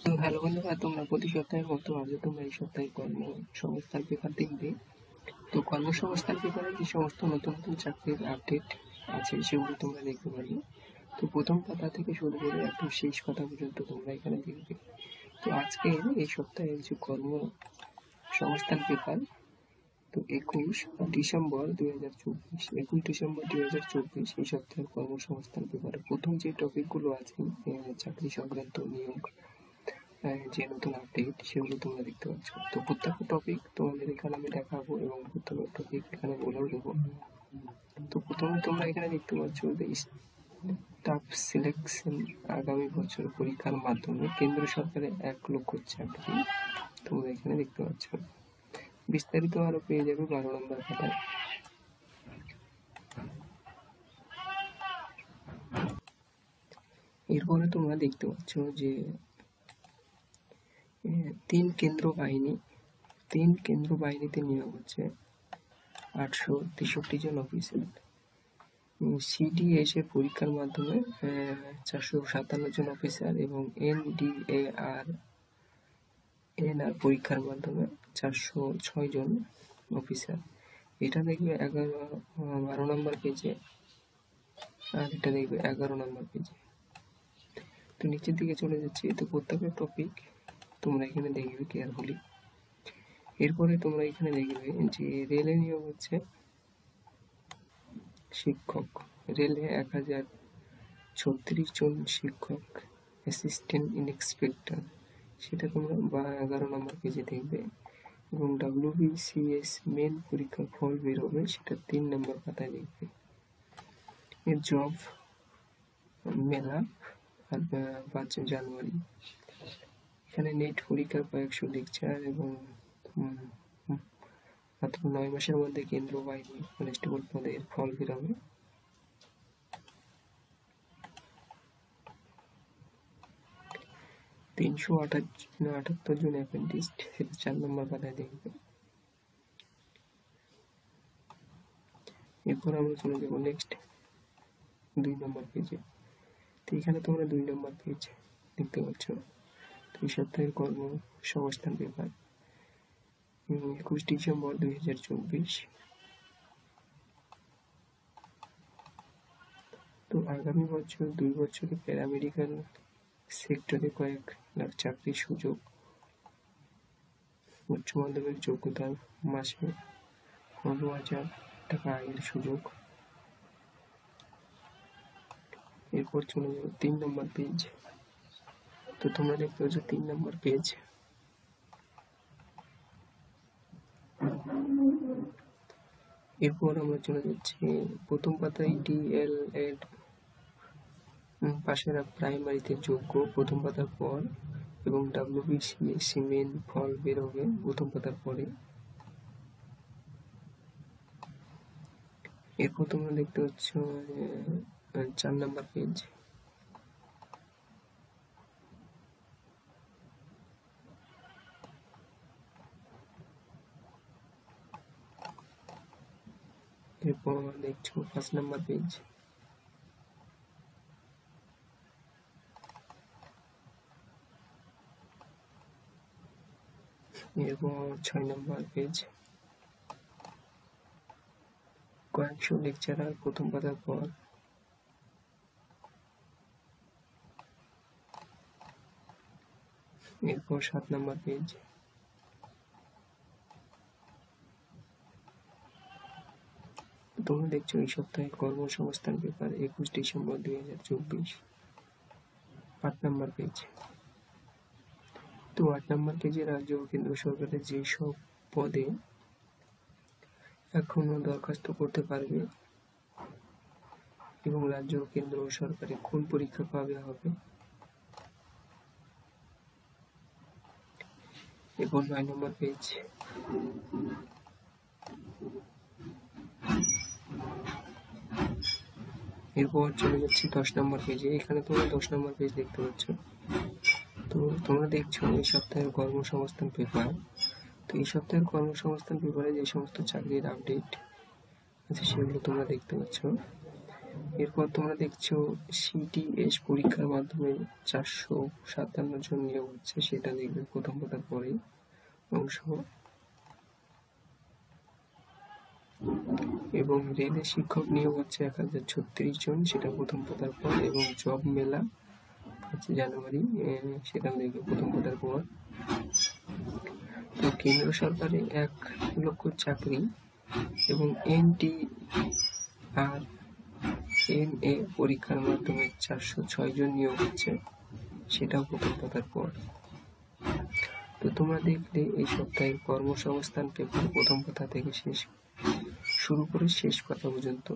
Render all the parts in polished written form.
তো হ্যালো বন্ধুরা, তোমরা প্রতি সপ্তাহের মতো আজও তোমরা এই সপ্তাহে কর্মসংস্থান পেপার দেখবে। তো কর্মসংস্থান পেপারে যে সমস্ত নতুন নতুন চাকরির আপডেট আছে সেগুলো তোমরা দেখতে পারবে। তো প্রথম পাতা থেকে শুরু করে একদম শেষ পাতা পর্যন্ত তোমরা এখানে দেখবে। তো আজকে এই সপ্তাহের যে কর্মসংস্থান পেপার, তো 21 ডিসেম্বর 2024 এই সপ্তাহের কর্মসংস্থান পেপারে প্রথম যে টপিকগুলো আছে চাকরি সংক্রান্ত নিয়োগ যে নতুন আপডেট সেগুলো তোমরা দেখতে পাচ্ছ। তো প্রত্যেকটা টপিক তোমাদের এখানে আমি দেখাবো এবং প্রত্যেকটা টপিক এখানে বলেও দেবো। তো প্রথমে তোমরা এখানে দেখতে পাচ্ছ যে স্টাফ সিলেকশন আগামী বছর পরীক্ষার মাধ্যমে কেন্দ্র সরকারের 1 লক্ষ চাকরি তোমরা এখানে দেখতে পাচ্ছ। বিস্তারিত আরো পেয়ে যাবে 12 নম্বর খাতায়। এরপরে তোমরা দেখতে পাচ্ছ যে 3 কেন্দ্র বাহিনীতে নিয়োগ হচ্ছে 863 জন অফিসার। সিডিএস এর পরীক্ষার মাধ্যমে 457 জন অফিসার এবং এনডিএআর পরীক্ষার মাধ্যমে 406 জন অফিসার। এটা দেখবে 12 নম্বর পেজে, আর এটা দেখবে 11 নম্বর পেজে। তো নিচের দিকে চলে যাচ্ছি। তো প্রত্যেকটা টপিক তোমরা এখানে দেখবে কেয়ারফুলি। এরপরে তোমরা এখানে দেখবে যে রেলে নিয়োগ হচ্ছে শিক্ষক। রেলে 1036 জন শিক্ষক অ্যাসিস্ট্যান্ট ইন্সপেক্টর, সেটা তোমরা 11 নম্বর পেজে দেখবে। এবং WBCS মেন পরীক্ষার ফল বেরোবে, সেটা 3 নম্বর পাতায় দেখবে। এর জব মেলা 5 জানুয়ারি। এখানে নেট পরীক্ষার কয়েকশো লেকচার এবং মাত্র 9 মাসের মধ্যে কেন্দ্র বাহিনী কনস্টেবল পদের ফল বেরোবে। $378 জন অ্যাপ্রেন্টিস, সেটা 4 নম্বর পাতায় দেখবে। এরপর আমরা চলে যাবো নেক্সট 2 নম্বর পেজে। তো এখানে তোমরা 2 নম্বর পেজ দেখতে পাচ্ছ। তো এই সপ্তাহের কর্মসংস্থান পেপার 21 ডিসেম্বর 2024। তো আগামী বছর 2 বছরে প্যারামেডিক্যাল সেক্টরে কয়েক লাখ চাকরির সুযোগ। উচ্চ মাধ্যমিক যোগ্যতার মাসে 15,000 টাকা আয়ের সুযোগ। এরপর চলে যাবো 3 নম্বর পেজ। তো তোমরা দেখতে পাচ্ছ 3 নম্বর পেজ। এরপর আমরা চলে যাচ্ছি প্রথম পাতায় DLED পাশেরা প্রাইমারিতে যোগ্য প্রথম পাতার পর, এবং WBCS মেন ফল বেরোবে প্রথম পাতার পরে। এরপর তোমরা দেখতে পাচ্ছ 4 নম্বর পেজ। এরপর দেখছো 5 নম্বর পেজ। এরপর 6 নম্বর পেজ। কয়েকশো লেকচারার প্রথম পাতার পর। এরপর 7 নম্বর পেজ। তোমরা দেখছো এই সপ্তাহের কর্মসংস্থান পেপার 21 ডিসেম্বর 2024, 8 নম্বর পেজ। তো 8 নম্বর পেজে রাজ্য ও কেন্দ্র সরকারের যে সব পদে এখনো দরখাস্ত করতে পারবে এবং রাজ্য ও কেন্দ্র সরকারে কোন পরীক্ষা পাবে হবে। এরপর 9 নম্বর পেজ। এরপর চলে যাচ্ছি 10 নম্বর পেজে। এখানে তোমরা 10 নম্বর পেজ দেখতে পাচ্ছ। তো তোমরা দেখছো এই সপ্তাহের কর্মসংস্থান পেপার। তো এই সপ্তাহের কর্মসংস্থান পেপারে যে সমস্ত চাকরির আপডেট আছে সেগুলো তোমরা দেখতে পাচ্ছ। এরপর তোমরা দেখছো সিটিএস পরীক্ষার মাধ্যমে 457 জন নিয়োগ হচ্ছে, সেটা দেখবে প্রথম পাতার পরে অংশ। এবং রেলের শিক্ষক নিয়োগ হচ্ছে 1036 জন, সেটা প্রথম পাতার পর। এবং জব মেলা 5 জানুয়ারি, সেটাও দেখবে প্রথম পাতার পর। তো কেন্দ্র সরকারে 1 লক্ষ চাকরি এবং NTRMA পরীক্ষার মাধ্যমে 406 জন নিয়োগ হচ্ছে, সেটাও প্রথম পাতার পর। তো তোমরা দেখলে এই সপ্তাহের কর্মসংস্থান পেপার প্রথম পাতা থেকে শুরু করে শেষ পাতা পর্যন্ত।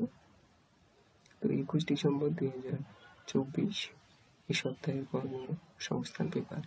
তো 21 ডিসেম্বর 2024 এই সপ্তাহের কর্মসংস্থান পেপার।